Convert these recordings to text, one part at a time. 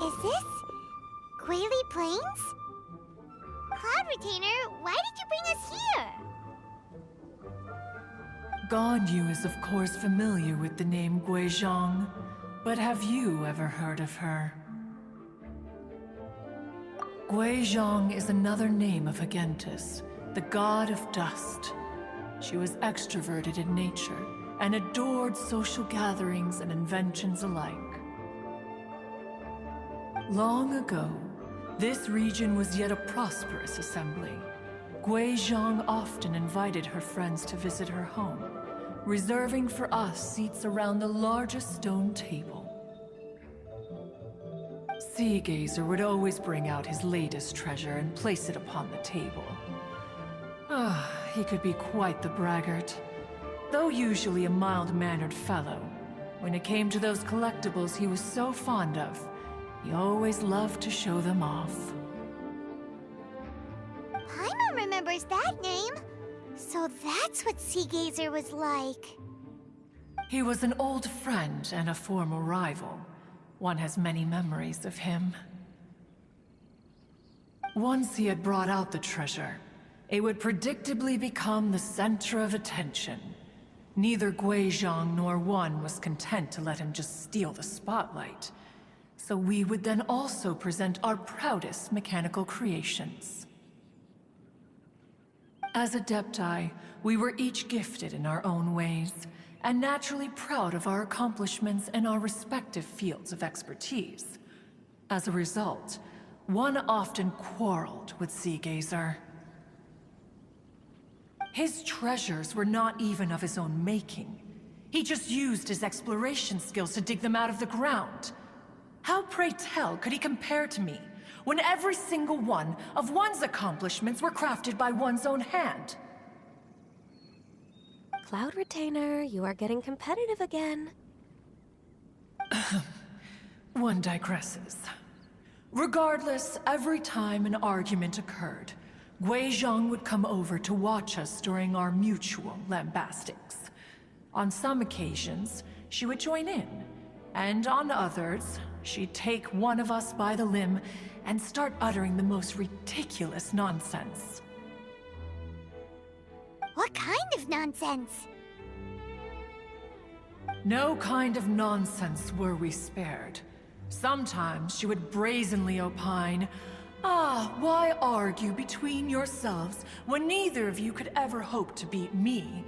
Is this Guili Plains? Cloud Retainer, why did you bring us here? Ganyu is of course familiar with the name Guizhong, but have you ever heard of her? Guizhong is another name of Agentis, the god of dust. She was extroverted in nature and adored social gatherings and inventions alike. Long ago, this region was yet a prosperous assembly. Guizhong often invited her friends to visit her home, reserving for us seats around the largest stone table. Sea Gazer would always bring out his latest treasure and place it upon the table. He could be quite the braggart. Though usually a mild-mannered fellow, when it came to those collectibles he was so fond of, he always loved to show them off. Paimon remembers that name. So that's what Sea Gazer was like. He was an old friend and a former rival. One has many memories of him. Once he had brought out the treasure, it would predictably become the center of attention. Neither Guizhong nor one was content to let him just steal the spotlight. So we would then also present our proudest mechanical creations. As Adepti, we were each gifted in our own ways, and naturally proud of our accomplishments in our respective fields of expertise. As a result, one often quarreled with Sea Gazer. His treasures were not even of his own making. He just used his exploration skills to dig them out of the ground. How, pray tell, could he compare to me, when every single one of one's accomplishments were crafted by one's own hand? Cloud Retainer, you are getting competitive again. One digresses. Regardless, every time an argument occurred, Guizhong would come over to watch us during our mutual lambastics. On some occasions, she would join in, and on others, she'd take one of us by the limb and start uttering the most ridiculous nonsense. What kind of nonsense? No kind of nonsense were we spared. Sometimes she would brazenly opine, why argue between yourselves when neither of you could ever hope to beat me?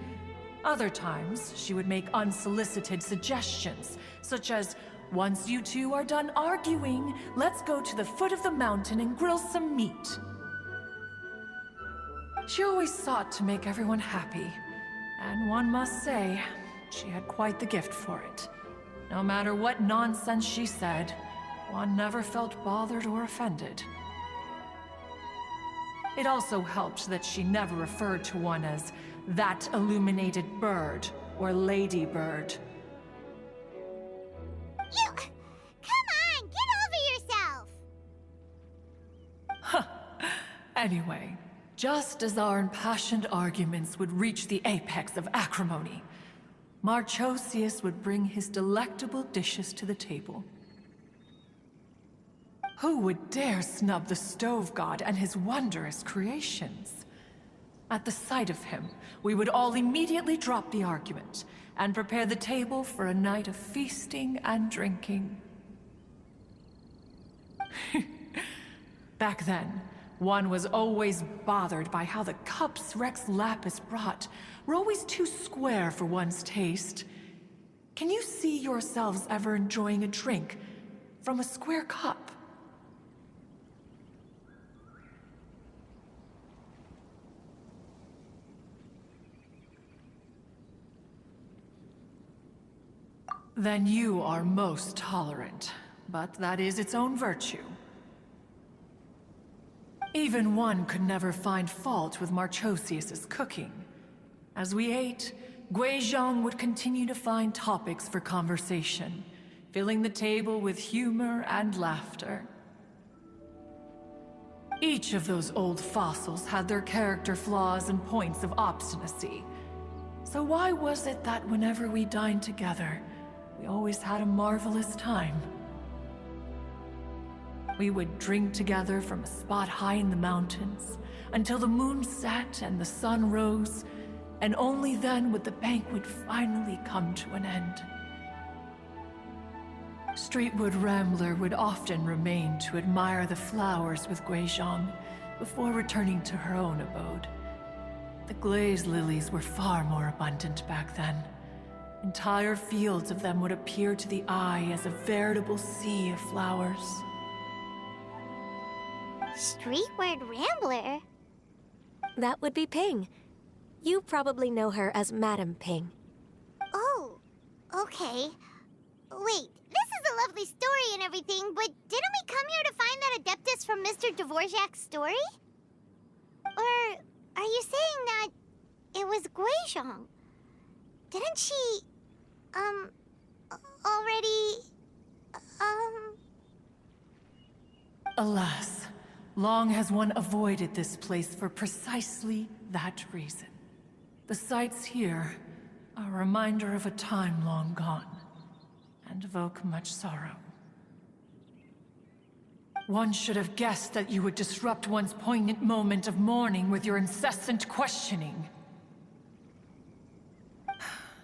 Other times, she would make unsolicited suggestions, such as, once you two are done arguing, let's go to the foot of the mountain and grill some meat. She always sought to make everyone happy, and one must say, she had quite the gift for it. No matter what nonsense she said, one never felt bothered or offended. It also helped that she never referred to one as that illuminated bird or lady bird. Come on, get over yourself! Anyway, just as our impassioned arguments would reach the apex of acrimony, Marchosius would bring his delectable dishes to the table. Who would dare snub the stove god and his wondrous creations? At the sight of him, we would all immediately drop the argument and prepare the table for a night of feasting and drinking. Back then, one was always bothered by how the cups Rex Lapis brought were always too square for one's taste. Can you see yourselves ever enjoying a drink from a square cup? Then you are most tolerant, but that is its own virtue. Even one could never find fault with Marchosius's cooking. As we ate, Guizhong would continue to find topics for conversation, filling the table with humor and laughter. Each of those old fossils had their character flaws and points of obstinacy. So why was it that whenever we dined together, we always had a marvelous time? We would drink together from a spot high in the mountains, until the moon set and the sun rose, and only then would the banquet finally come to an end. Streetwood Rambler would often remain to admire the flowers with Guizhong before returning to her own abode. The glazed lilies were far more abundant back then. Entire fields of them would appear to the eye as a veritable sea of flowers. Streetward Rambler? That would be Ping. You probably know her as Madam Ping. Oh, okay. Wait, this is a lovely story and everything, but didn't we come here to find that Adeptus from Mr. Dvorak's story? Or are you saying that it was Guizhong? Didn't she, already, Alas, long has one avoided this place for precisely that reason. The sights here are a reminder of a time long gone, and evoke much sorrow. One should have guessed that you would disrupt one's poignant moment of mourning with your incessant questioning.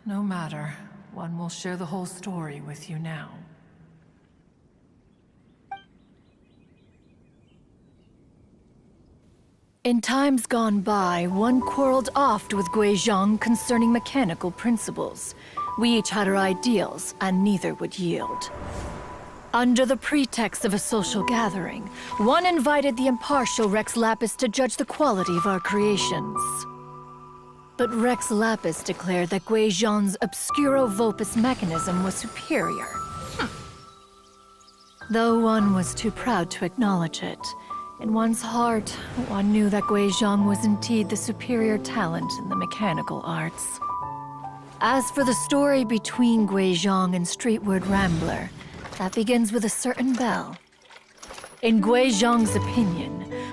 No matter, one will share the whole story with you now. In times gone by, one quarreled oft with Guizhong concerning mechanical principles. We each had our ideals, and neither would yield. Under the pretext of a social gathering, one invited the impartial Rex Lapis to judge the quality of our creations. But Rex Lapis declared that Guizhong's Obscuro Vulpus mechanism was superior. Though one was too proud to acknowledge it, in one's heart, one knew that Guizhong was indeed the superior talent in the mechanical arts. As for the story between Guizhong and Streetward Rambler, that begins with a certain bell. In Guizhong's opinion,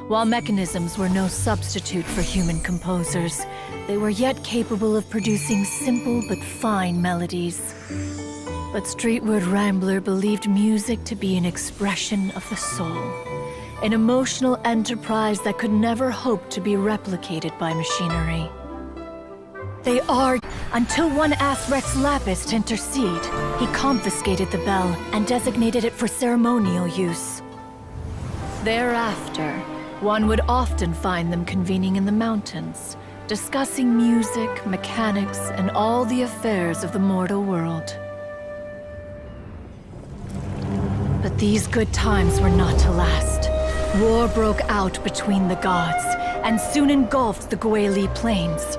while mechanisms were no substitute for human composers, they were yet capable of producing simple but fine melodies. But Streetward Rambler believed music to be an expression of the soul, an emotional enterprise that could never hope to be replicated by machinery. They argued until one asked Rex Lapis to intercede. He confiscated the bell and designated it for ceremonial use. Thereafter, one would often find them convening in the mountains, discussing music, mechanics, and all the affairs of the mortal world. But these good times were not to last. War broke out between the gods, and soon engulfed the Guili Plains.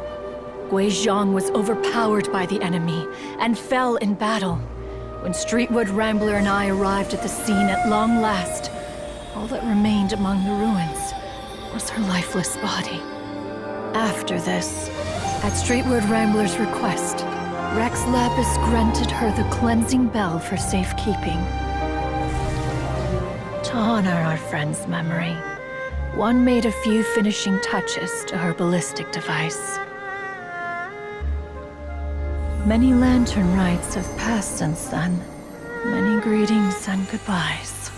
Guizhong was overpowered by the enemy, and fell in battle. When Streetwood Rambler and I arrived at the scene at long last, all that remained among the ruins was her lifeless body. After this, at Streetwood Rambler's request, Rex Lapis granted her the cleansing bell for safekeeping. To honor our friend's memory, one made a few finishing touches to her ballistic device. Many lantern rites have passed since then. Many greetings and goodbyes.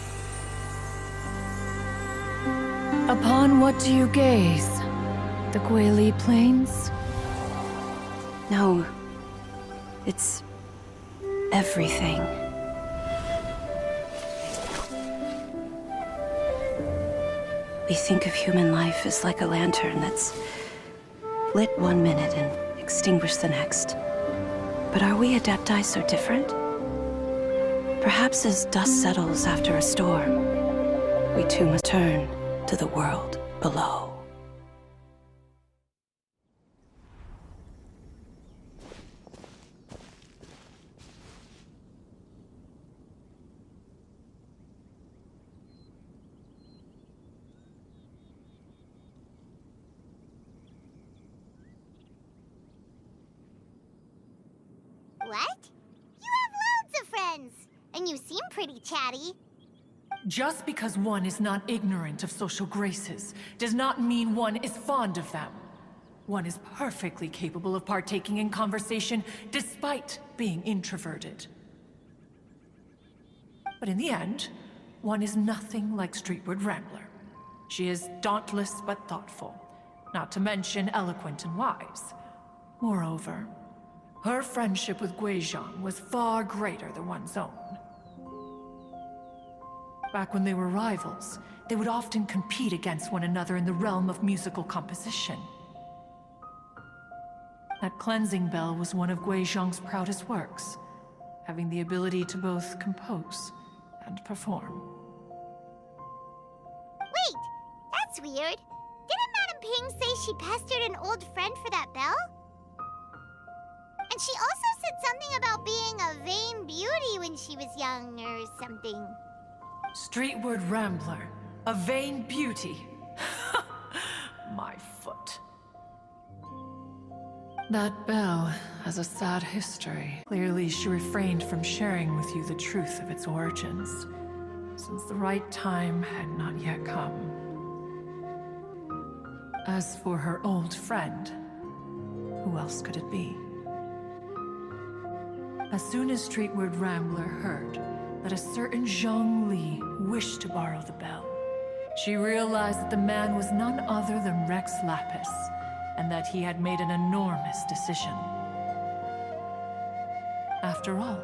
Upon what do you gaze? The Guili Plains? No. It's everything. We think of human life as like a lantern that's lit one minute and extinguished the next. But are we Adepti so different? Perhaps as dust settles after a storm, we too must turn to the world below. What? You have loads of friends, and you seem pretty chatty. Just because one is not ignorant of social graces does not mean one is fond of them. One is perfectly capable of partaking in conversation despite being introverted. But in the end, one is nothing like Streetward Rambler. She is dauntless but thoughtful, not to mention eloquent and wise. Moreover, her friendship with Guizhong was far greater than one's own. Back when they were rivals, they would often compete against one another in the realm of musical composition. That cleansing bell was one of Guizhong's proudest works, having the ability to both compose and perform. Wait, that's weird. Didn't Madame Ping say she pestered an old friend for that bell? And she also said something about being a vain beauty when she was young or something. Streetward Rambler, a vain beauty. My foot. That bell has a sad history. Clearly, she refrained from sharing with you the truth of its origins, since the right time had not yet come. As for her old friend, who else could it be? As soon as Streetward Rambler heard that a certain Zhang Li wished to borrow the bell, she realized that the man was none other than Rex Lapis, and that he had made an enormous decision. After all,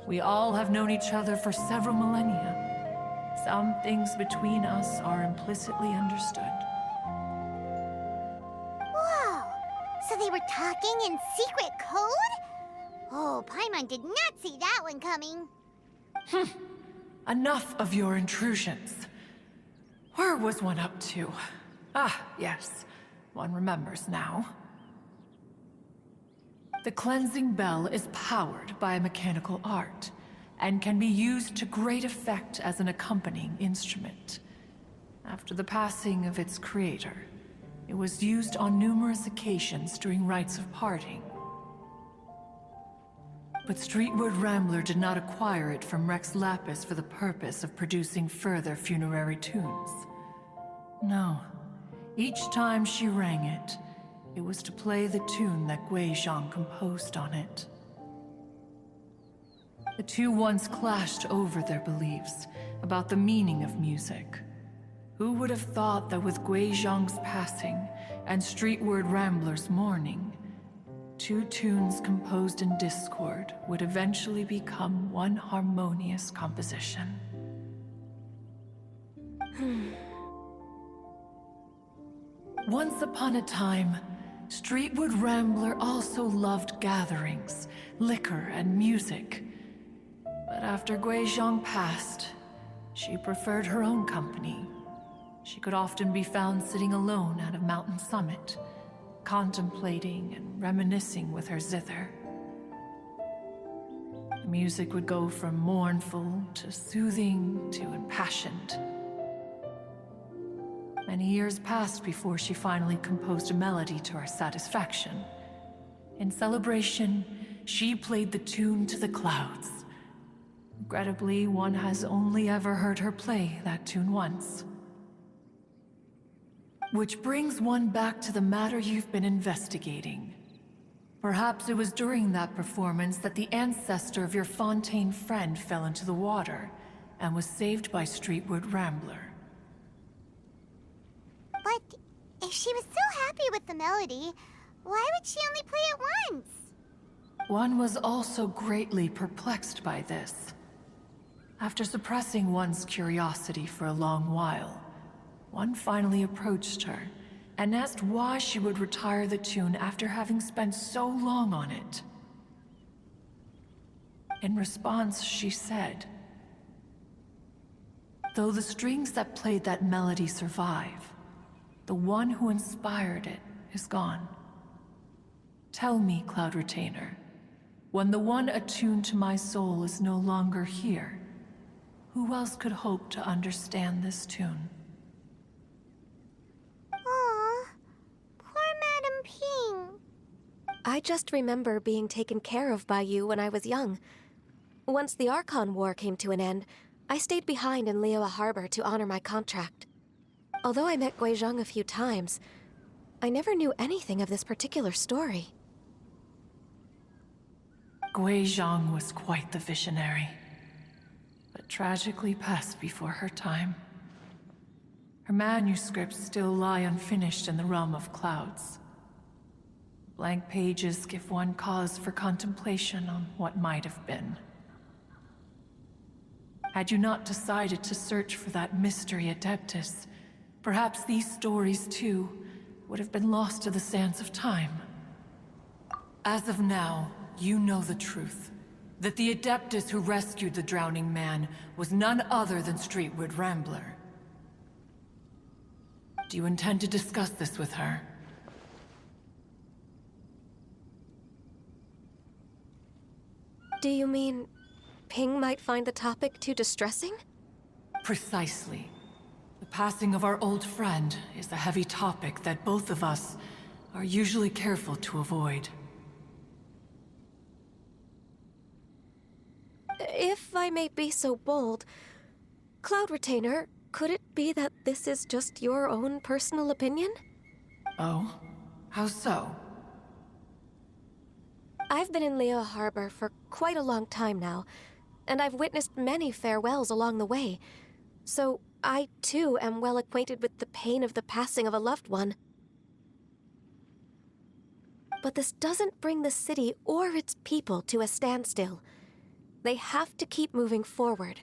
we all have known each other for several millennia. Some things between us are implicitly understood. Whoa! So they were talking in secret code? Oh, Paimon did not see that one coming. Enough of your intrusions. Where was one up to? Ah, yes. One remembers now. The cleansing bell is powered by a mechanical art, and can be used to great effect as an accompanying instrument. After the passing of its creator, it was used on numerous occasions during rites of parting. But Streetward Rambler did not acquire it from Rex Lapis for the purpose of producing further funerary tunes. No. Each time she rang it, it was to play the tune that Guizhong composed on it. The two once clashed over their beliefs about the meaning of music. Who would have thought that with Guizhong's passing and Streetward Rambler's mourning, two tunes composed in discord would eventually become one harmonious composition? Once upon a time, Streetward Rambler also loved gatherings, liquor, and music. But after Guizhong passed, she preferred her own company. She could often be found sitting alone at a mountain summit, contemplating and reminiscing with her zither. The music would go from mournful to soothing to impassioned. Many years passed before she finally composed a melody to her satisfaction. In celebration, she played the tune to the clouds. Regrettably, one has only ever heard her play that tune once. Which brings one back to the matter you've been investigating. Perhaps it was during that performance that the ancestor of your Fontaine friend fell into the water and was saved by Streetward Rambler. But if she was so happy with the melody, why would she only play it once? One was also greatly perplexed by this. After suppressing one's curiosity for a long while, one finally approached her and asked why she would retire the tune after having spent so long on it. In response, she said, "Though the strings that played that melody survive, the one who inspired it is gone. Tell me, Cloud Retainer, when the one attuned to my soul is no longer here, who else could hope to understand this tune?" Aw, poor Madame Ping. I just remember being taken care of by you when I was young. Once the Archon War came to an end, I stayed behind in Liyue Harbor to honor my contract. Although I met Guizhong a few times, I never knew anything of this particular story. Guizhong was quite the visionary, but tragically passed before her time. Her manuscripts still lie unfinished in the realm of clouds. Blank pages give one cause for contemplation on what might have been. Had you not decided to search for that mystery Adeptus, perhaps these stories, too, would have been lost to the sands of time. As of now, you know the truth. That the Adeptus who rescued the drowning man was none other than Streetwood Rambler. Do you intend to discuss this with her? Do you mean Ping might find the topic too distressing? Precisely. The passing of our old friend is a heavy topic that both of us are usually careful to avoid. If I may be so bold, Cloud Retainer, could it be that this is just your own personal opinion? Oh? How so? I've been in Liyue Harbor for quite a long time now, and I've witnessed many farewells along the way, so I too am well acquainted with the pain of the passing of a loved one. But this doesn't bring the city or its people to a standstill. They have to keep moving forward.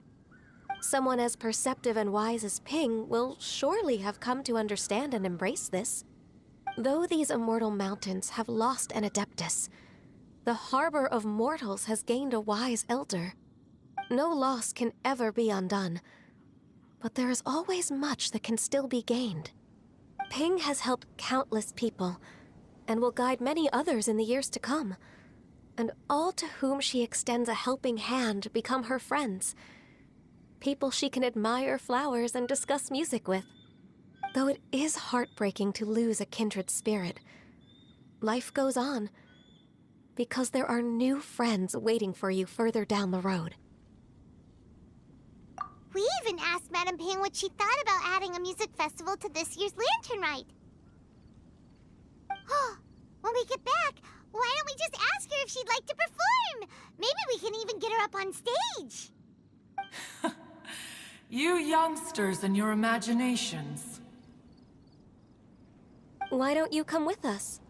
Someone as perceptive and wise as Ping will surely have come to understand and embrace this. Though these immortal mountains have lost an Adeptus, the harbor of mortals has gained a wise elder. No loss can ever be undone, but there is always much that can still be gained. Ping has helped countless people, and will guide many others in the years to come. And all to whom she extends a helping hand become her friends. People she can admire flowers and discuss music with. Though it is heartbreaking to lose a kindred spirit, life goes on, because there are new friends waiting for you further down the road. We even asked Madame Ping what she thought about adding a music festival to this year's Lantern Rite. When we get back, why don't we just ask her if she'd like to perform? Maybe we can even get her up on stage. You youngsters and your imaginations. Why don't you come with us?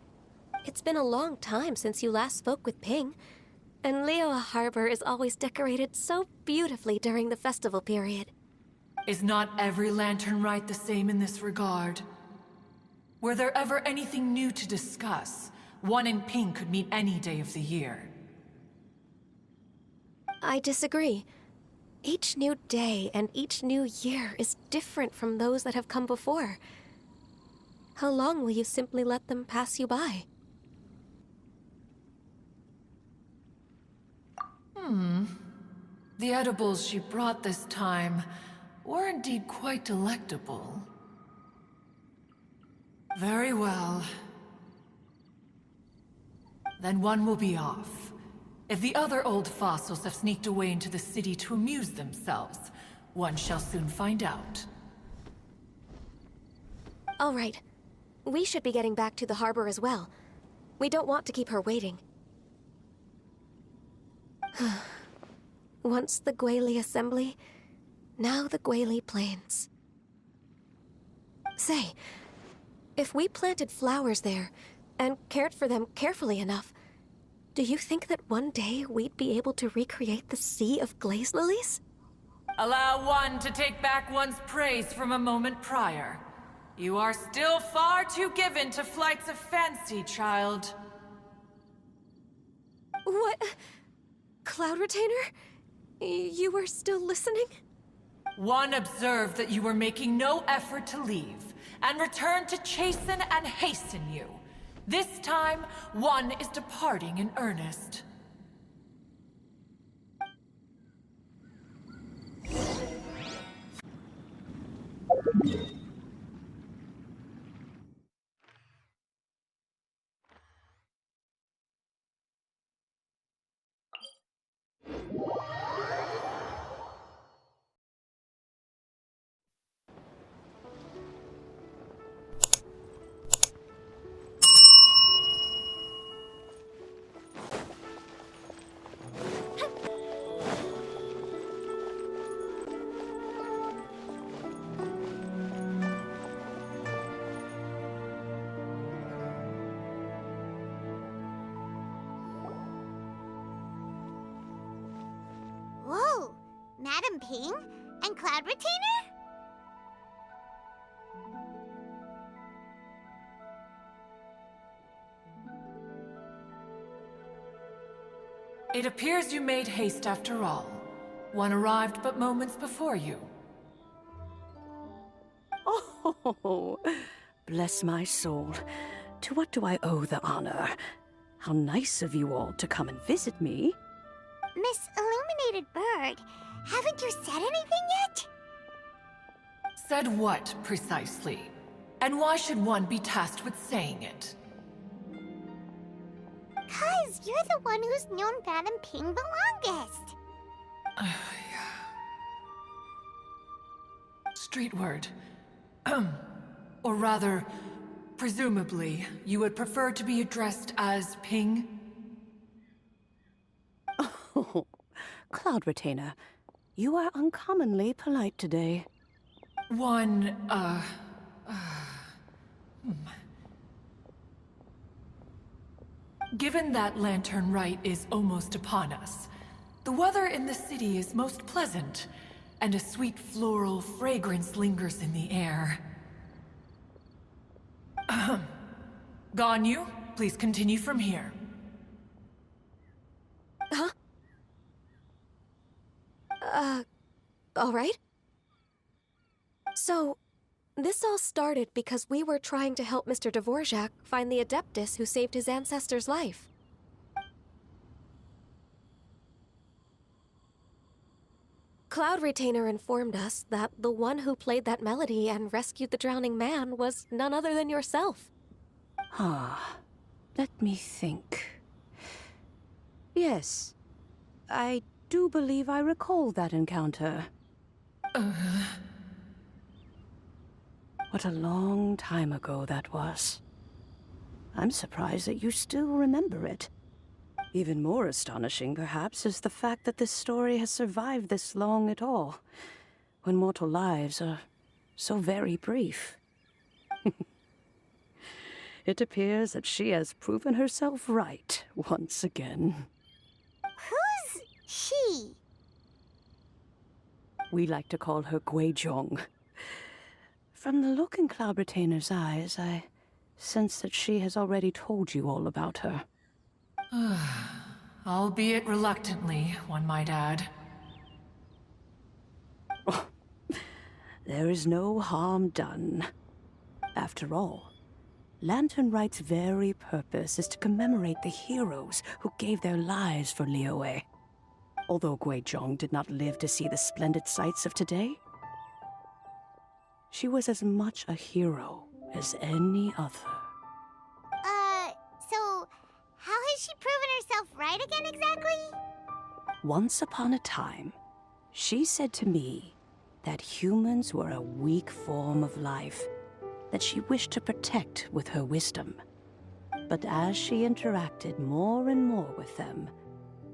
It's been a long time since you last spoke with Ping, and Liyue Harbor is always decorated so beautifully during the festival period. Is not every Lantern Rite the same in this regard? Were there ever anything new to discuss? One in Ping could meet any day of the year. I disagree. Each new day and each new year is different from those that have come before. How long will you simply let them pass you by? The edibles she brought this time were indeed quite delectable. Very well. Then one will be off. If the other old fossils have sneaked away into the city to amuse themselves, one shall soon find out. All right. We should be getting back to the harbor as well. We don't want to keep her waiting. Once the Guili Assembly, now the Guili Plains. Say, if we planted flowers there and cared for them carefully enough, do you think that one day we'd be able to recreate the sea of glaze lilies? Allow one to take back one's praise from a moment prior. You are still far too given to flights of fancy, child. What? Cloud Retainer? You were still listening? One observed that you were making no effort to leave, and returned to chasten and hasten you. This time, one is departing in earnest. Whoa! Madam Ping? And Cloud Retainer? It appears you made haste after all. One arrived but moments before you. Oh, bless my soul. To what do I owe the honor? How nice of you all to come and visit me. Miss Illuminated Bird, haven't you said anything yet? Said what, precisely? And why should one be tasked with saying it? 'Cause you're the one who's known Madam Ping the longest. Street word. Or rather, presumably, you would prefer to be addressed as Ping? Oh, Cloud Retainer, you are uncommonly polite today. Given that Lantern Rite is almost upon us, the weather in the city is most pleasant, and a sweet floral fragrance lingers in the air. Ganyu, please continue from here. Huh? All right. So, this all started because we were trying to help Mr. Dvorak find the Adeptus who saved his ancestor's life. Cloud Retainer informed us that the one who played that melody and rescued the drowning man was none other than yourself. Ah, let me think. Yes, I do believe I recall that encounter. What a long time ago that was. I'm surprised that you still remember it. Even more astonishing, perhaps, is the fact that this story has survived this long at all, when mortal lives are so very brief. It appears that she has proven herself right once again. Who's she? We like to call her Guizhong. From the look in Cloud Retainer's eyes, I sense that she has already told you all about her. Albeit reluctantly, one might add. Oh, there is no harm done. After all, Lantern Rite's very purpose is to commemorate the heroes who gave their lives for Liyue. Although Guizhong did not live to see the splendid sights of today, she was as much a hero as any other. So, how has she proven herself right again exactly? Once upon a time, she said to me that humans were a weak form of life that she wished to protect with her wisdom. But as she interacted more and more with them,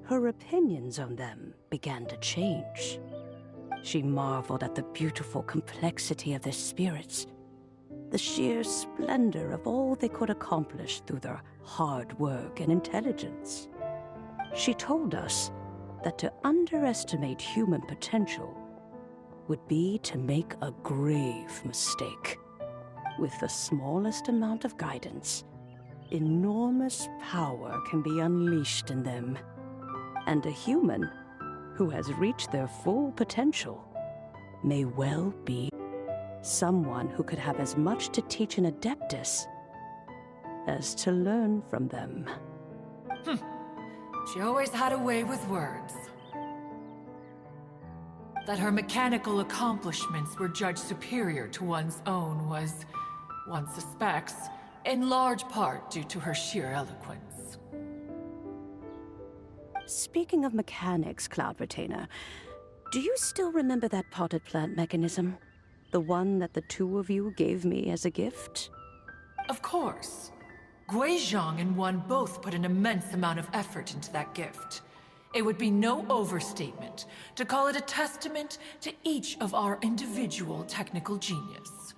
her opinions on them began to change. She marveled at the beautiful complexity of their spirits, the sheer splendor of all they could accomplish through their hard work and intelligence. She told us that to underestimate human potential would be to make a grave mistake. With the smallest amount of guidance, enormous power can be unleashed in them. And a human who has reached their full potential may well be someone who could have as much to teach an Adeptus as to learn from them. She always had a way with words. That her mechanical accomplishments were judged superior to one's own was, one suspects, in large part due to her sheer eloquence. Speaking of mechanics, Cloud Retainer, do you still remember that potted plant mechanism? The one that the two of you gave me as a gift? Of course. Guizhong and One both put an immense amount of effort into that gift. It would be no overstatement to call it a testament to each of our individual technical genius.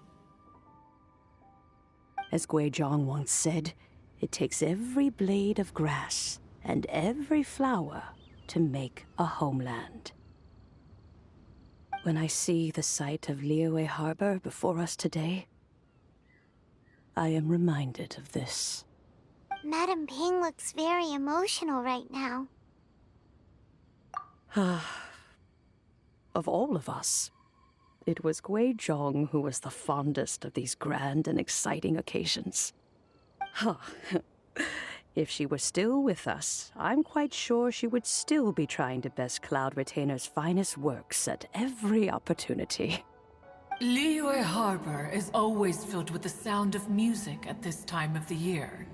As Guizhong once said, it takes every blade of grass and every flower to make a homeland. When I see the sight of Liyue Harbor before us today, I am reminded of this. Madam Ping looks very emotional right now. Of all of us, it was Guizhong who was the fondest of these grand and exciting occasions. If she were still with us, I'm quite sure she would still be trying to best Cloud Retainer's finest works at every opportunity. Liyue Harbor is always filled with the sound of music at this time of the year.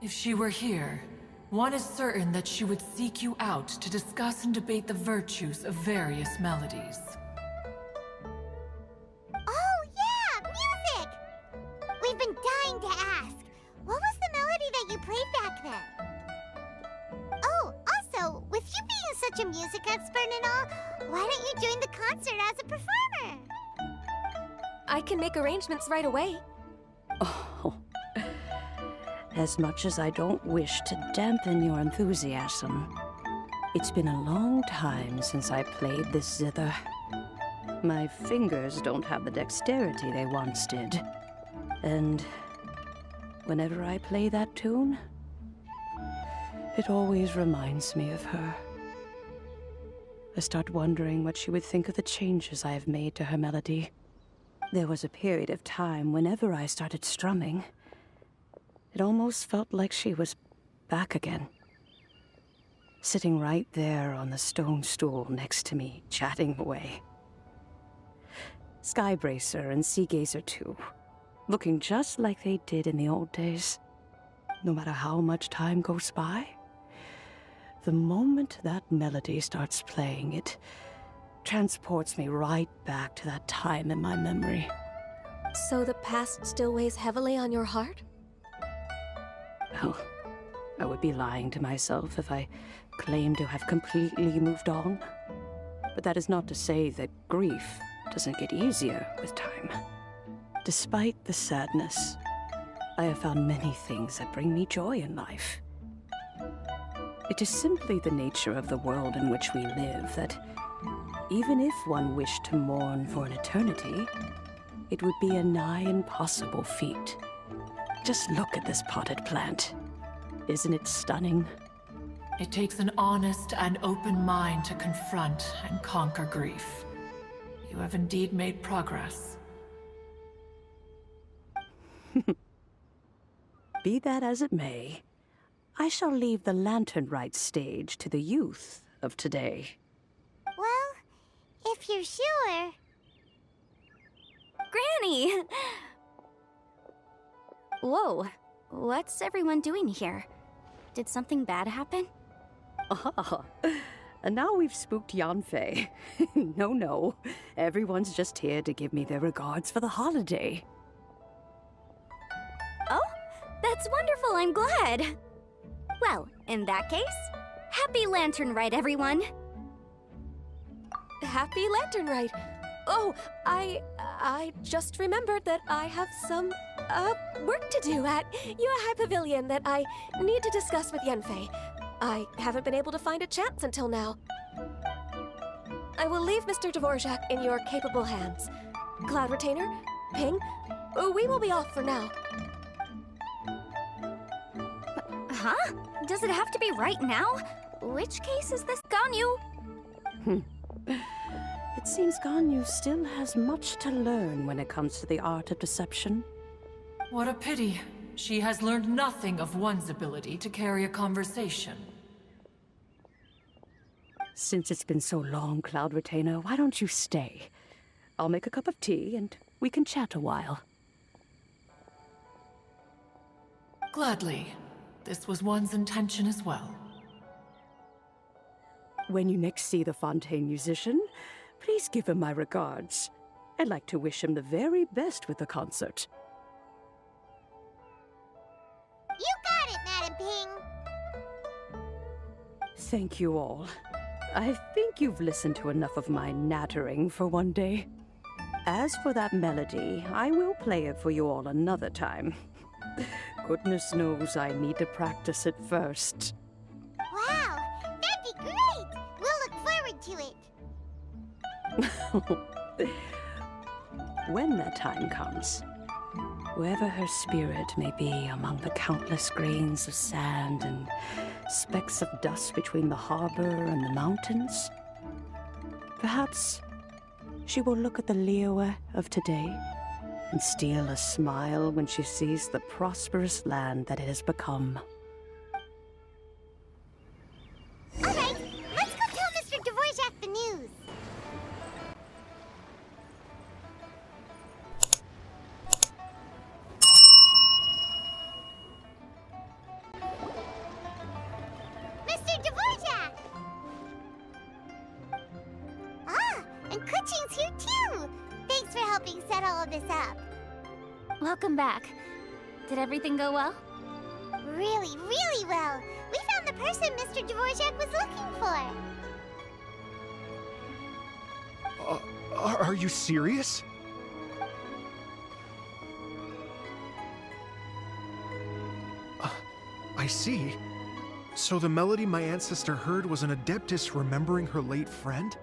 If she were here, one is certain that she would seek you out to discuss and debate the virtues of various melodies. Oh, yeah! Music! We've been dying to ask. What was the melody that you played back then? Oh, also, with you being such a music expert and all, why don't you join the concert as a performer? I can make arrangements right away. Oh, as much as I don't wish to dampen your enthusiasm, it's been a long time since I played this zither. My fingers don't have the dexterity they once did. And whenever I play that tune, it always reminds me of her. I start wondering what she would think of the changes I have made to her melody. There was a period of time whenever I started strumming, it almost felt like she was back again. Sitting right there on the stone stool next to me, chatting away. Skybracer and Seagazer too, looking just like they did in the old days. No matter how much time goes by, the moment that melody starts playing, it transports me right back to that time in my memory. So the past still weighs heavily on your heart? Well, I would be lying to myself if I claimed to have completely moved on. But that is not to say that grief doesn't get easier with time. Despite the sadness, I have found many things that bring me joy in life. It is simply the nature of the world in which we live that even if one wished to mourn for an eternity, it would be a nigh impossible feat. Just look at this potted plant. Isn't it stunning? It takes an honest and open mind to confront and conquer grief. You have indeed made progress. Be that as it may, I shall leave the lantern rite stage to the youth of today. Well, if you're sure. Granny! Whoa, what's everyone doing here? Did something bad happen? Ah, and now we've spooked Yanfei. No, everyone's just here to give me their regards for the holiday. Oh, that's wonderful, I'm glad. Well, in that case, happy Lantern Rite, everyone. Happy Lantern Rite. Oh, I just remembered that I have some, work to do at Yuehai Pavilion that I need to discuss with Yanfei. I haven't been able to find a chance until now. I will leave Mr. Dvorak in your capable hands. Cloud Retainer, Ping, we will be off for now. Huh? Does it have to be right now? Which case is this, Ganyu? It seems Ganyu still has much to learn when it comes to the art of deception. What a pity. She has learned nothing of one's ability to carry a conversation. Since it's been so long, Cloud Retainer, why don't you stay? I'll make a cup of tea and we can chat a while. Gladly. This was one's intention as well. when you next see the Fontaine musician, please give him my regards. I'd like to wish him the very best with the concert. You got it, Madam Ping. Thank you all. I think you've listened to enough of my nattering for one day. As for that melody, I will play it for you all another time. Goodness knows I need to practice it first. Wow, that'd be great! We'll look forward to it. When that time comes, wherever her spirit may be among the countless grains of sand and specks of dust between the harbor and the mountains, perhaps she will look at the Liyue of today and steal a smile when she sees the prosperous land that it has become. All right, let's go tell Mr. Dvorak the news. Mr. Dvorak! Ah, and Kuching's here too! Thanks for helping set all of this up. Welcome back. Did everything go well? Really, really well. We found the person Mr. Dvorak was looking for. Are you serious? I see. So the melody my ancestor heard was an Adeptus remembering her late friend?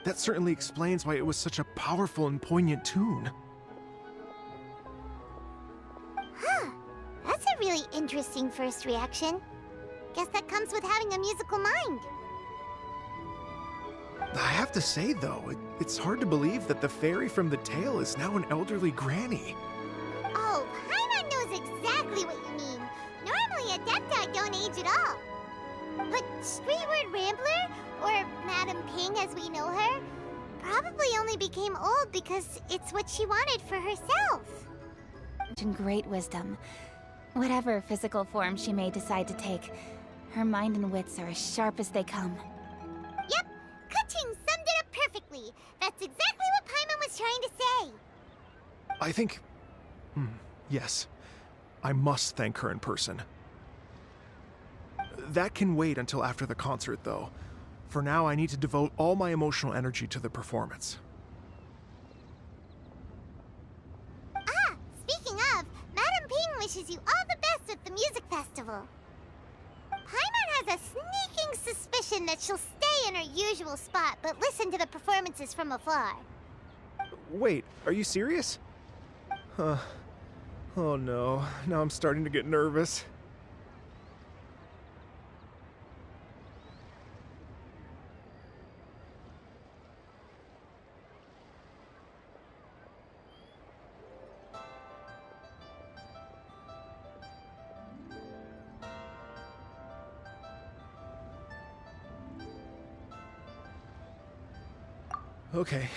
That certainly explains why it was such a powerful and poignant tune. Huh. That's a really interesting first reaction. Guess that comes with having a musical mind. I have to say, though, it's hard to believe that the fairy from the tale is now an elderly granny. Oh, Paimon knows exactly what you mean. Normally, Adepti don't age at all. But Streetward Rambler, or Madam Ping as we know her, probably only became old because it's what she wanted for herself. And great wisdom. Whatever physical form she may decide to take, her mind and wits are as sharp as they come. Yep, Kuching summed it up perfectly. That's exactly what Paimon was trying to say. I think... yes. I must thank her in person. That can wait until after the concert, though. For now, I need to devote all my emotional energy to the performance. Ah, speaking of, Madam Ping wishes you all the best at the music festival. Paimon has a sneaking suspicion that she'll stay in her usual spot, but listen to the performances from afar. Wait, are you serious? Huh. Oh no, now I'm starting to get nervous. Okay,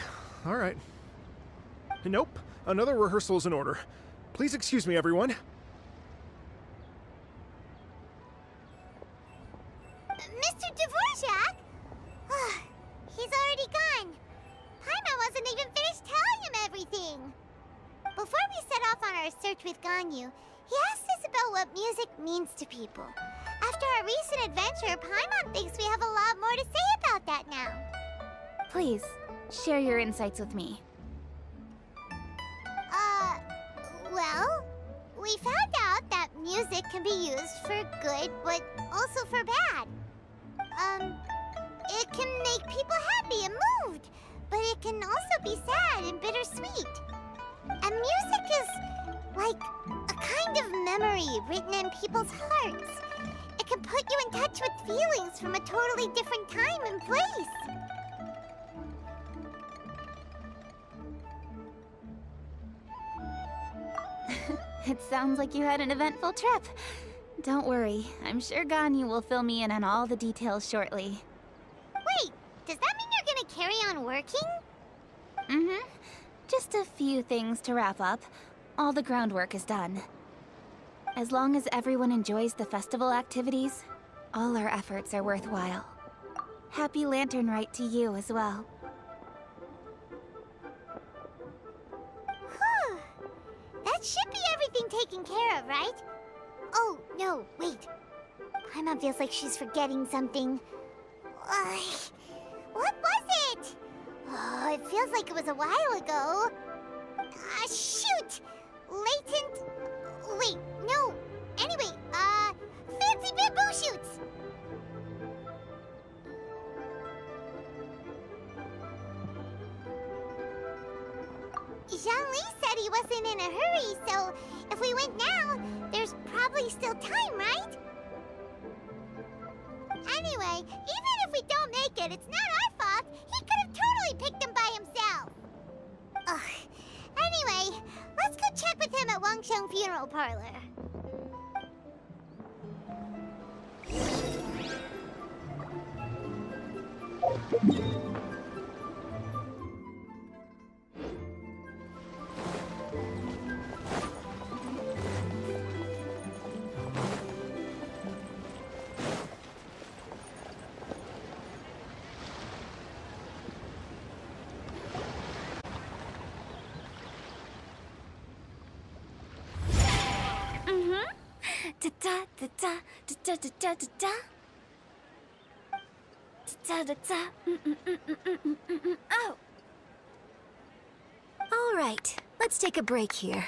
all right. Nope, another rehearsal is in order. Please excuse me, everyone. Mr. Dvorak? He's already gone. Paimon wasn't even finished telling him everything. Before we set off on our search with Ganyu, he asked us about what music means to people. After our recent adventure, Paimon thinks we have a lot more to say about that now. Please, share your insights with me. Well, we found out that music can be used for good, but also for bad. It can make people happy and moved, but it can also be sad and bittersweet. And music is like a kind of memory written in people's hearts. It can put you in touch with feelings from a totally different time and place. It sounds like you had an eventful trip. Don't worry, I'm sure Ganyu will fill me in on all the details shortly. Wait, does that mean you're gonna carry on working? Mm-hmm. Just a few things to wrap up. All the groundwork is done. As long as everyone enjoys the festival activities, all our efforts are worthwhile. Happy Lantern Rite to you as well. Whew. That should be everything taken care of, right? Oh, no, wait. Paimon feels like she's forgetting something. What was it? Oh, it feels like it was a while ago. Shoot! Latent... Wait, no. Anyway, fancy bamboo shoots! Zhongli said he wasn't in a hurry, so if we went now, there's probably still time, right? Anyway, even if we don't make it, it's not our fault. He could have totally picked them by himself. Ugh. Anyway, let's go check with him at Wangsheng Funeral Parlor. Da da da da da da da da da. Da da da. Oh. All right, let's take a break here.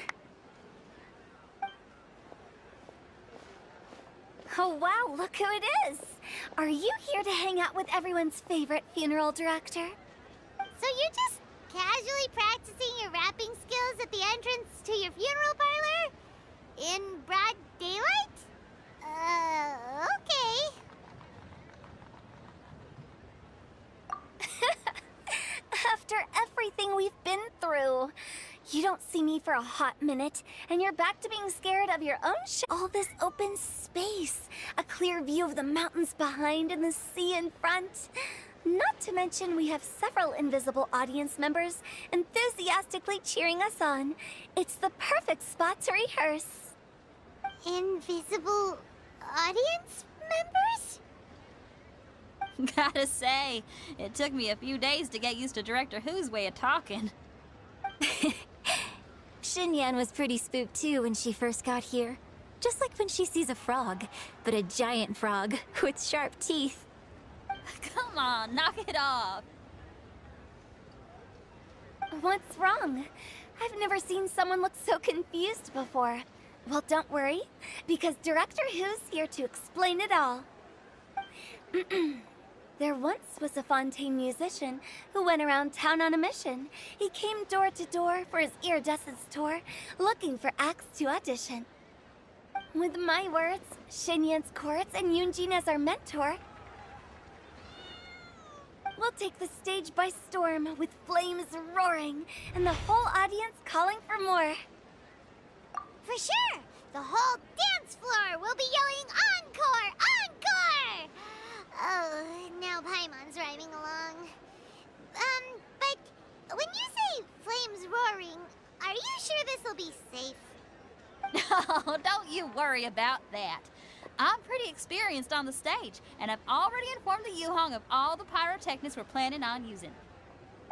Oh wow, look who it is! Are you here to hang out with everyone's favorite funeral director? So you're just casually practicing your rapping skills at the entrance to your funeral parlor? In broad daylight? Okay. After everything we've been through, you don't see me for a hot minute, and you're back to being scared of your own shit. All this open space, a clear view of the mountains behind and the sea in front. Not to mention we have several invisible audience members enthusiastically cheering us on. It's the perfect spot to rehearse. Invisible audience members? Gotta say, it took me a few days to get used to Director Who's way of talking. Xinyan was pretty spooked too when she first got here. Just like when she sees a frog, but a giant frog with sharp teeth. Come on, knock it off. What's wrong? I've never seen someone look so confused before. Well, don't worry, because Director Who's here to explain it all. There once was a Fontaine musician who went around town on a mission. He came door to door for his iridescence tour, looking for acts to audition. With my words, Xinyan's chords, and Yunjin as our mentor, we'll take the stage by storm with flames roaring and the whole audience calling for more. For sure! The whole dance floor will be yelling encore! Encore! Oh, now Paimon's rhyming along. But when you say flames roaring, are you sure this will be safe? No, don't you worry about that. I'm pretty experienced on the stage, and I've already informed the Yuhong of all the pyrotechnics we're planning on using.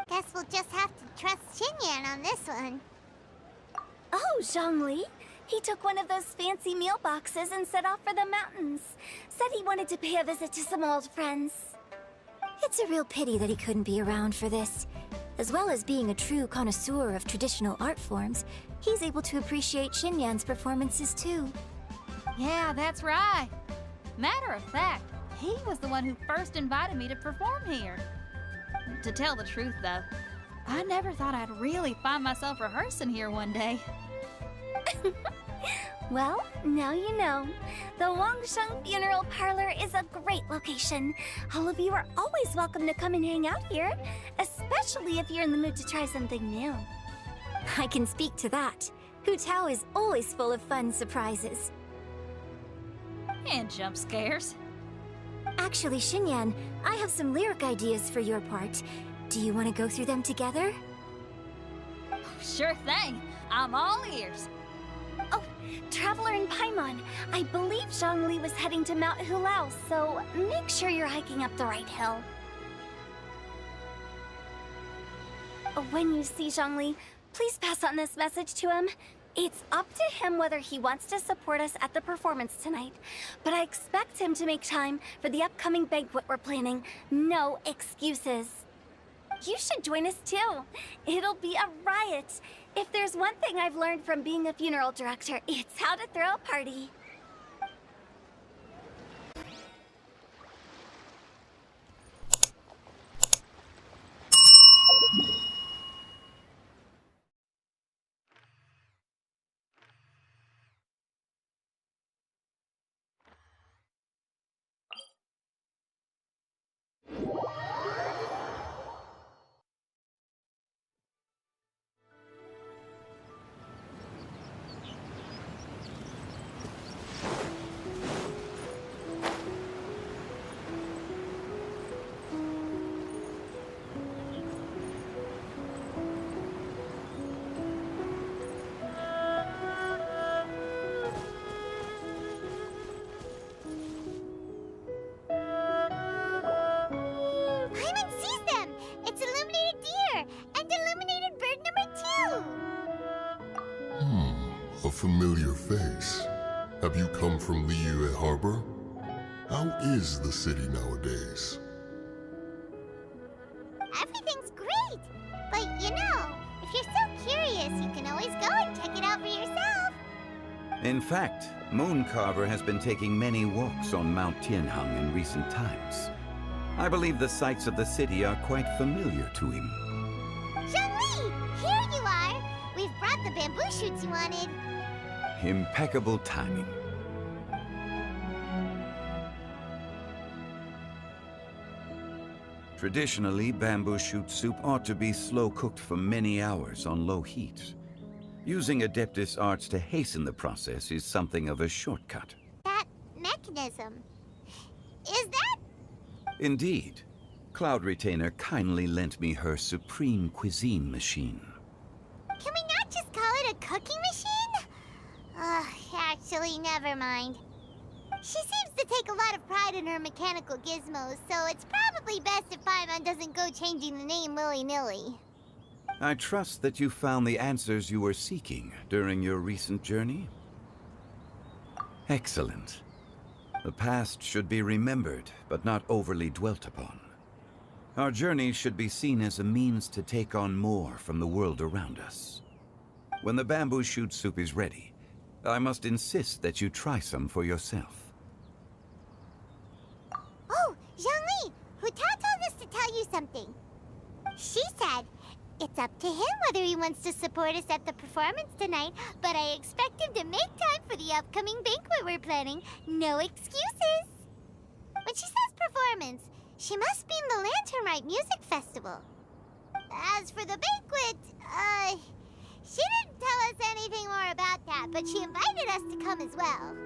Guess we'll just have to trust Xinyan on this one. Oh, Zhongli. He took one of those fancy meal boxes and set off for the mountains. Said he wanted to pay a visit to some old friends. It's a real pity that he couldn't be around for this. As well as being a true connoisseur of traditional art forms, he's able to appreciate Xinyan's performances too. Yeah, that's right. Matter of fact, he was the one who first invited me to perform here. To tell the truth, though, I never thought I'd really find myself rehearsing here one day. Well, now you know. The Wangsheng Funeral Parlor is a great location. All of you are always welcome to come and hang out here, especially if you're in the mood to try something new. I can speak to that. Hu Tao is always full of fun surprises. And jump scares. Actually, Xinyan, I have some lyric ideas for your part. Do you want to go through them together? Sure thing. I'm all ears. Oh, Traveler and Paimon, I believe Zhongli was heading to Mount Hulao, so make sure you're hiking up the right hill. When you see Zhongli, please pass on this message to him. It's up to him whether he wants to support us at the performance tonight, but I expect him to make time for the upcoming banquet we're planning. No excuses. You should join us too. It'll be a riot. If there's one thing I've learned from being a funeral director, it's how to throw a party. Paimon sees them! It's illuminated deer! And illuminated bird number 2! A familiar face. Have you come from Liyue Harbor? How is the city nowadays? Everything's great! But you know, if you're so curious, you can always go and check it out for yourself! In fact, Mooncarver has been taking many walks on Mount Tianheng in recent times. I believe the sights of the city are quite familiar to him. Zhongli! Here you are! We've brought the bamboo shoots you wanted. Impeccable timing. Traditionally, bamboo shoot soup ought to be slow-cooked for many hours on low heat. Using Adeptus arts to hasten the process is something of a shortcut. That mechanism. Is that... Indeed. Cloud Retainer kindly lent me her supreme cuisine machine. Can we not just call it a cooking machine? Actually, never mind. She seems to take a lot of pride in her mechanical gizmos, so it's probably best if Paimon doesn't go changing the name willy-nilly. I trust that you found the answers you were seeking during your recent journey? Excellent. The past should be remembered, but not overly dwelt upon. Our journey should be seen as a means to take on more from the world around us. When the bamboo shoot soup is ready, I must insist that you try some for yourself. Oh, Zhongli! Hu Tao told us to tell you something. She said, it's up to him whether he wants to support us at the performance tonight, but I expect him to make time for the upcoming banquet we're planning. No excuses! When she says performance, she must mean the Lantern Rite Music Festival. As for the banquet, she didn't tell us anything more about that, but she invited us to come as well.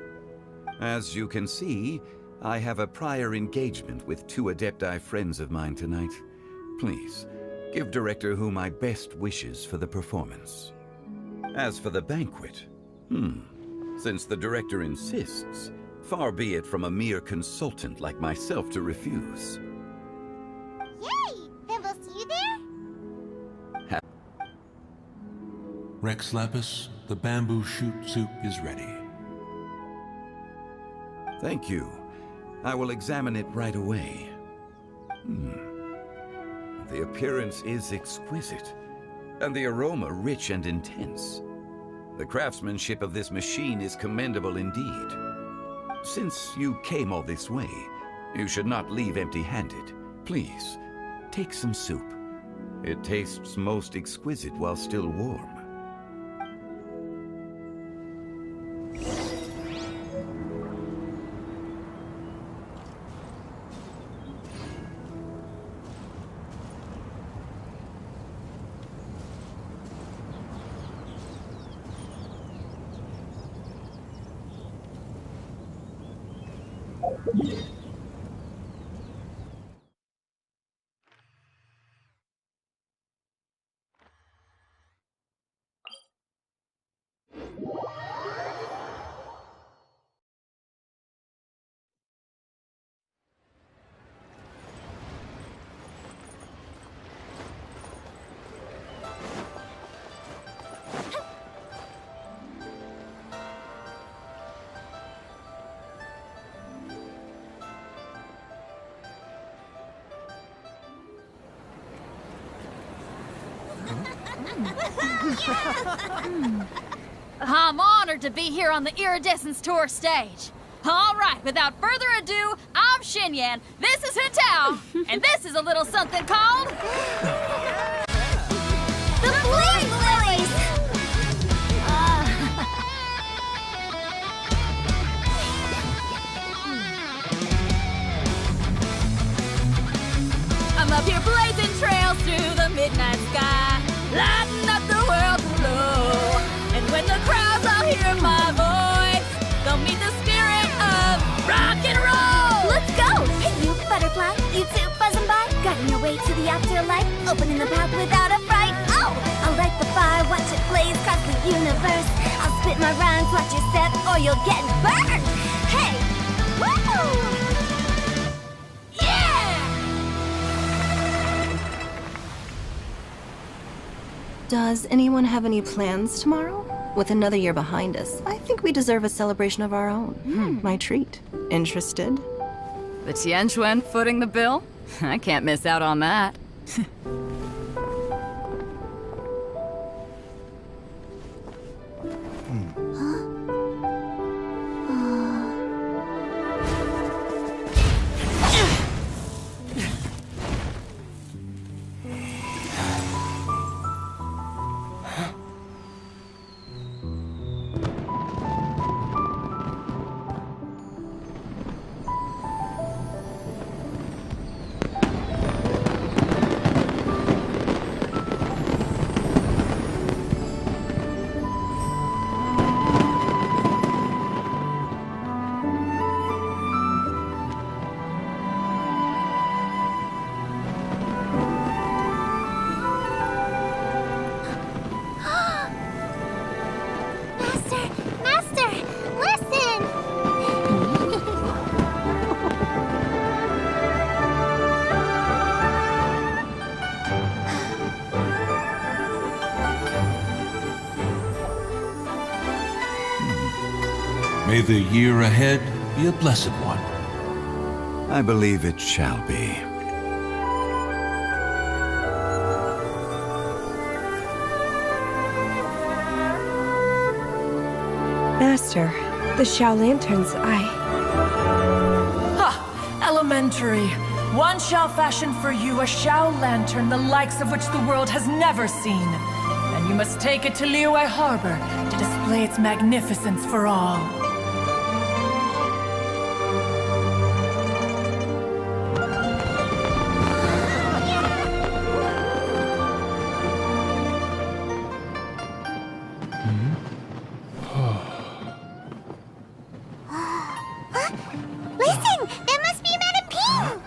As you can see, I have a prior engagement with 2 Adepti friends of mine tonight. Please, give Director Hu my best wishes for the performance. As for the banquet, since the Director insists, far be it from a mere consultant like myself to refuse. Yay! Then we'll see you there? Rex Lapis, the bamboo shoot soup is ready. Thank you. I will examine it right away. The appearance is exquisite, and the aroma rich and intense. The craftsmanship of this machine is commendable indeed. Since you came all this way, you should not leave empty-handed. Please, take some soup. It tastes most exquisite while still warm. I'm honored to be here on the Iridescence Tour stage. All right, without further ado, I'm Xinyan, this is Hintao, and this is a little something called... The Blaze Lilies! I'm up here blazing trails through the midnight sky, lighting up the world below. And when the crowds all hear my voice, they'll meet the spirit of rock and roll! Let's go! Hey, you butterfly, you two buzzing by, guiding your way to the afterlife, opening the path without a fright. Oh! I'll light the fire, watch it blaze across the universe. I'll spit my rhymes, watch your step, or you'll get burned! Hey! Woo! Does anyone have any plans tomorrow? With another year behind us, I think we deserve a celebration of our own. My treat. Interested? The Tianquan footing the bill? I can't miss out on that. Master, listen! May the year ahead be a blessed one. I believe it shall be. Master, the Xiao Lanterns, Elementary. One shall fashion for you a Xiao Lantern the likes of which the world has never seen. And you must take it to Liyue Harbor to display its magnificence for all. Listen! That must be Madame Ping!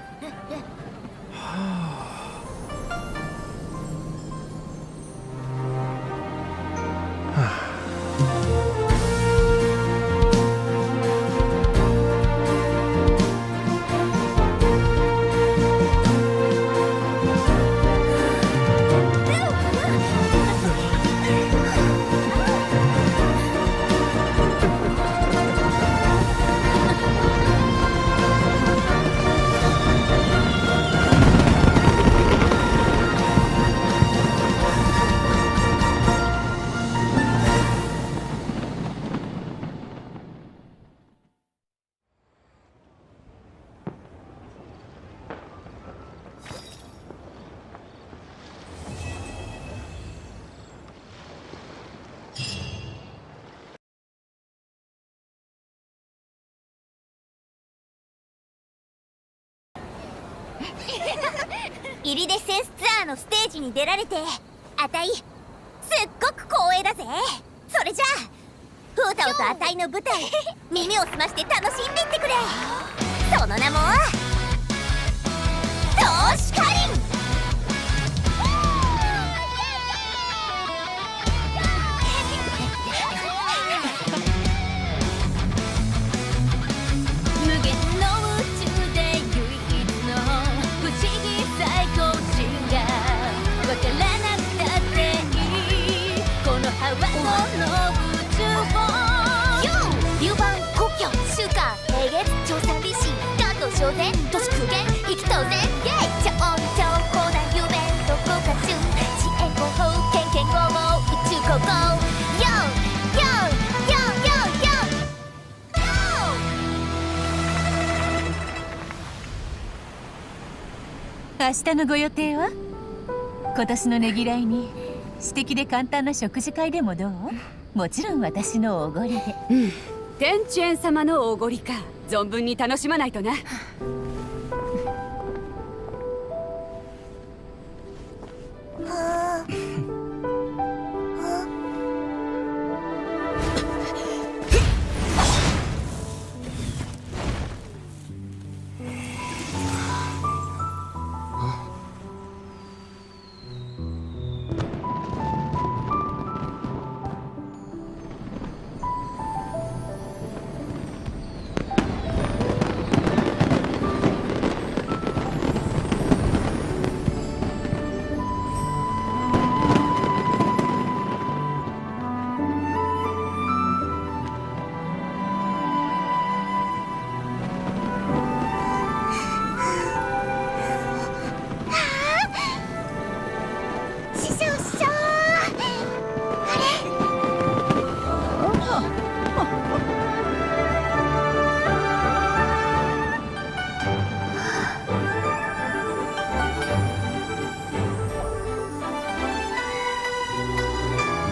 イリデセンスツアーのステージに出られてあたいすっごく光栄だぜ。それじゃあフータオとあたいの舞台耳を澄まして楽しんでいってくれ。その名も投資カリン。無限の宇宙で唯一の不思議最高値がわからなくたっていいこのハワの宇宙を流番故郷週間平月超寂しい関東小然都市空間生きとぜイェイ超音超高な夢どこか中知恵広報経験を明日のご予定は？今年のねぎらいに素敵で簡単な食事会でもどう？もちろん私のおごりで。天チェン様のおごりか。存分に楽しまないとな。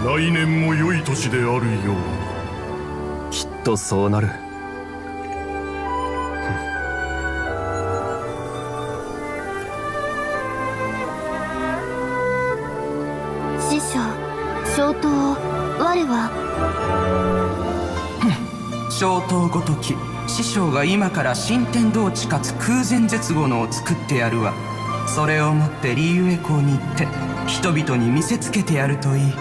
来年も良い年であるようきっとそうなる。師匠、消灯を我は。消灯ごとき師匠が今から新天道地かつ空前絶後のを作ってやるわ。それをもってリーウェ港に行って人々に見せつけてやるといい。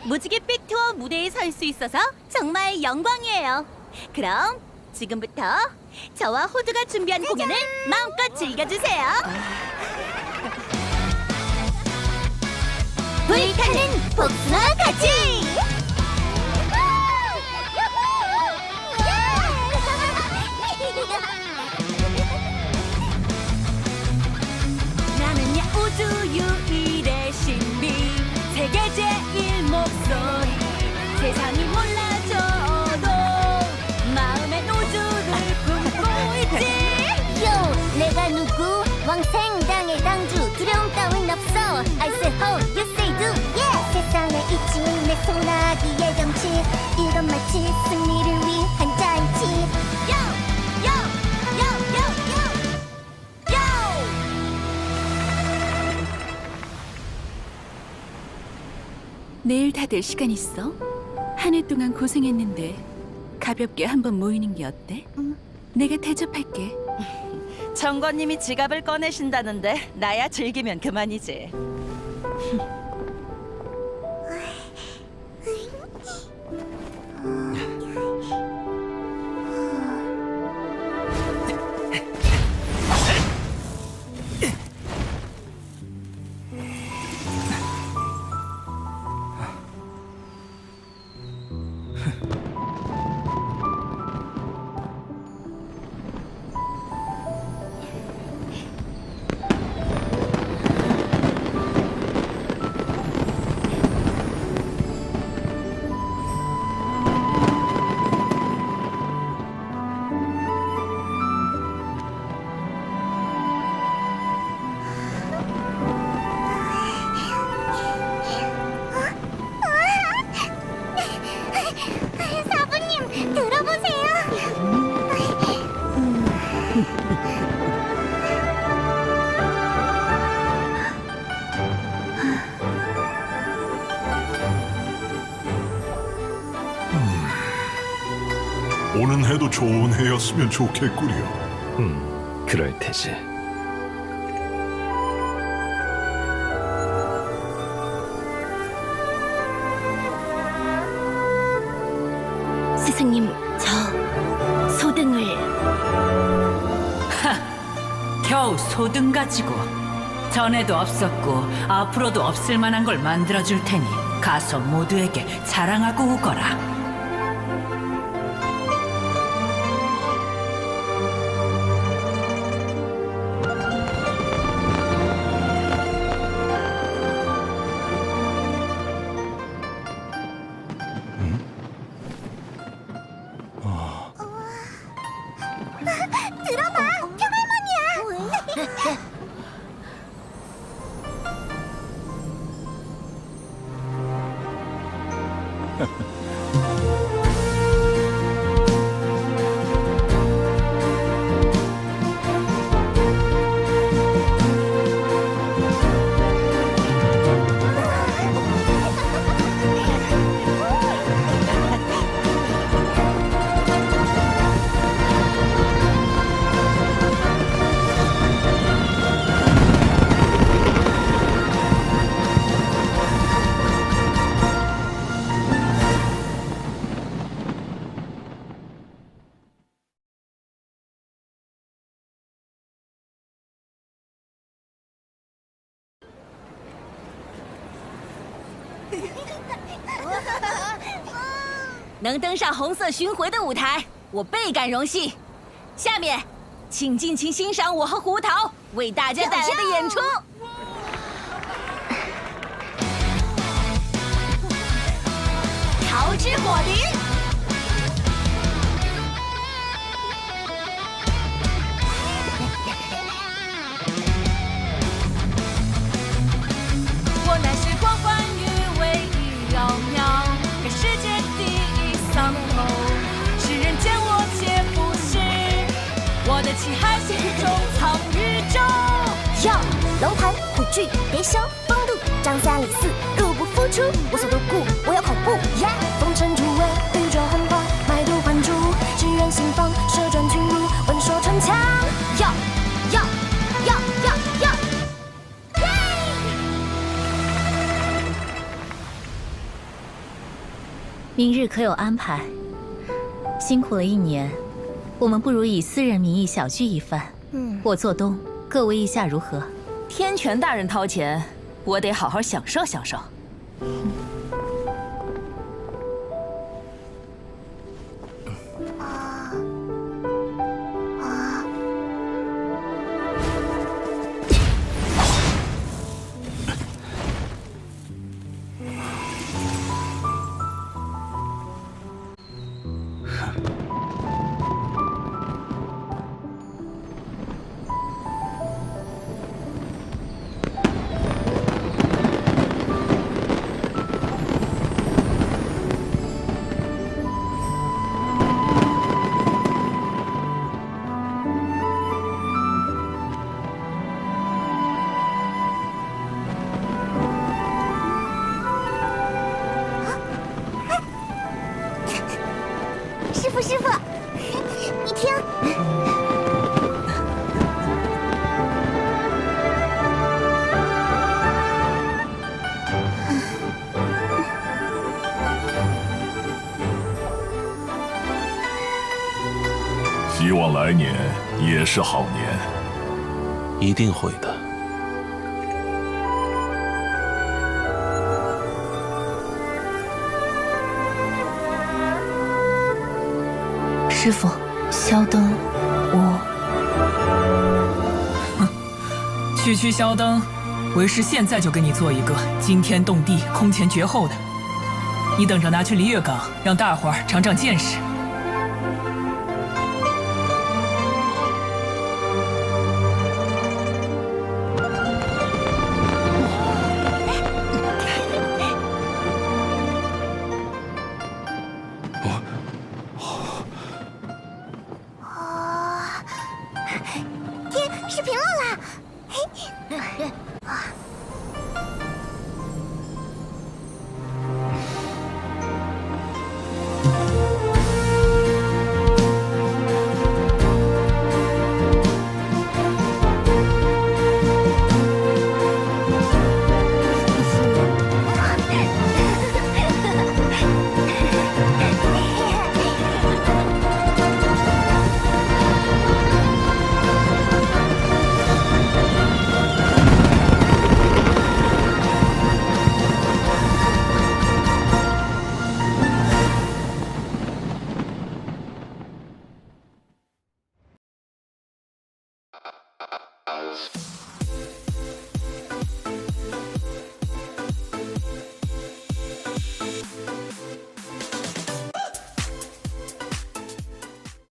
무지갯빛 투어 무대에 설 수 있어서 정말 영광이에요. 그럼 지금부터 저와 호두가 준비한 공연을 마음껏 즐겨주세요. 불타는 복숭아 같이! 나는야 우주 유일의 신비 세계 제일 목소리 세상이 몰라줘도 마음의 우주를 품고 있지. 요, 내가 누구? 왕생당의 당주 두려움 따윈 없어. I say ho, you say do, yeah. 세상에 있지 내 소나기의 정치 이건 마치 승리를 위한 잔치. 요, 요, 요, 요, 요, 요. 내일 다들 시간 있어? 한 해 동안 고생했는데 가볍게 한번 모이는 게 어때? 내가 대접할게. 정권님이 지갑을 꺼내신다는데 나야 즐기면 그만이지. 해도 좋은 해였으면 좋겠구려. 그럴 테지. 스승님, 저 소등을... 겨우 소등 가지고. 전에도 없었고 앞으로도 없을 만한 걸 만들어줄 테니 가서 모두에게 자랑하고 오거라. 들어봐, 평할머니야.能登上红色巡回的舞台，我倍感荣幸。下面，请尽情欣赏我和胡桃为大家带来的演出。桃之火灵。我乃是光环与威仪缥缈，给世界第一丧后，世人见我且不是，我的气海心中藏宇宙。要龙潭虎踞，别修风度，张三李四入不敷出，无所不顾，我有恐怖。风尘突围，宇宙幻化，脉动幻珠，只愿心放，射转群儒，文说城墙。要。明日可有安排？辛苦了一年，我们不如以私人名义小聚一番。我做东，各位意下如何？天权大人掏钱，我得好好享受享受。师傅，你听。希望来年也是好年。一定会的。师傅，萧灯，我……区萧灯，为师现在就给你做一个惊天动地、空前绝后的，你等着拿去璃月港，让大伙儿长长见识。天是平了啦！